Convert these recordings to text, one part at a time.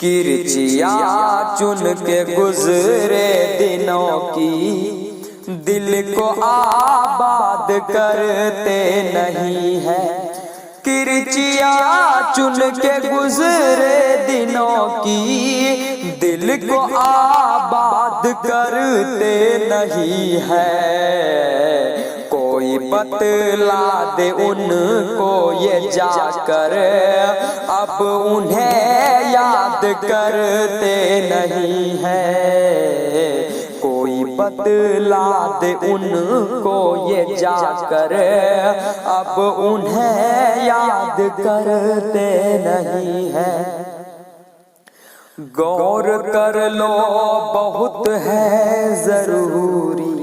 किरचिया चुन के गुजरे दिनों की दिल को आबाद करते नहीं है। किरचिया चुन के गुजरे दिनों की दिल को आबाद करते नहीं है। कोई बतला दे उनको ये जाकर अब उन्हें याद करते नहीं है। कोई बतला दे उनको ये जाकर अब उन्हें याद करते नहीं है। गौर कर लो बहुत है जरूरी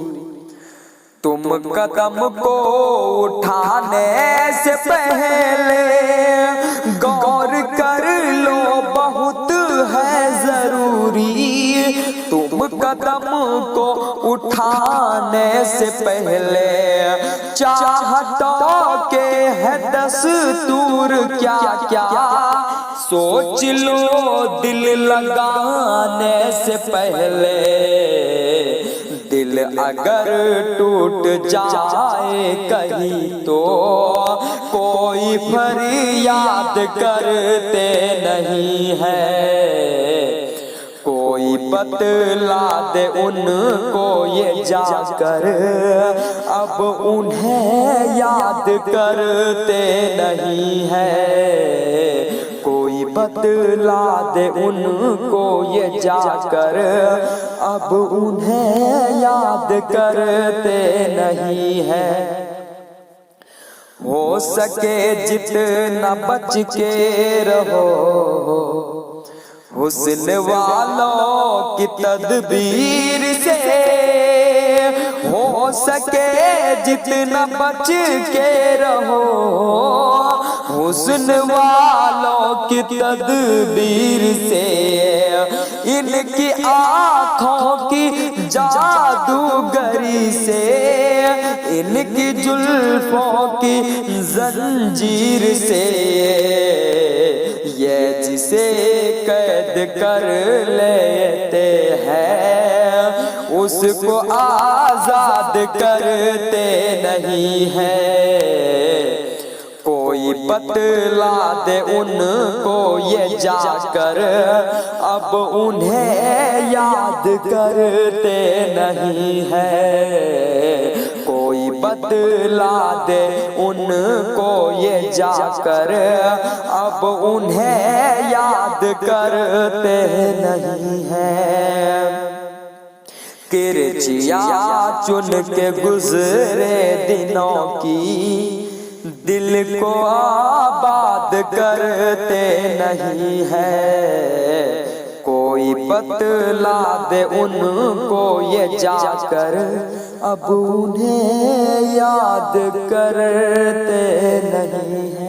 तुम कदम को उठाने से पहले। गौर कर लो बहुत है जरूरी तुम कदम को उठाने से पहले। चाहतों के है दस्तूर क्या क्या सोच लो दिल लगाने से पहले। दिल अगर टूट जाए कहीं तो कोई फरियाद करते नहीं है। कोई बतला दे उनको ये जाकर अब उन्हें याद करते नहीं है। कोई बतला दे उनको ये जाकर अब उन्हें याद करते नहीं है। हो सके जितना बच के रहो हुस्न वालों की तदबीर से। हो सके जितना बच के रहो हुस्न वालों की तदबीर से। इनकी आँखों की जादूगरी से इनकी जुल्फों की जंजीर से ये जिसे कैद कर लेते हैं उसको आजाद करते नहीं है। कोई बतला दे उनको ये जाकर अब उन्हें याद करते नहीं है। कोई बतला दे उनको ये जाकर अब उन्हें याद करते नहीं है। किरचिया चुन के गुजरे दिनों की दिल को आबाद करते नहीं है। कोई बतला दे उनको ये जाकर अब उन्हें याद करते नहीं है।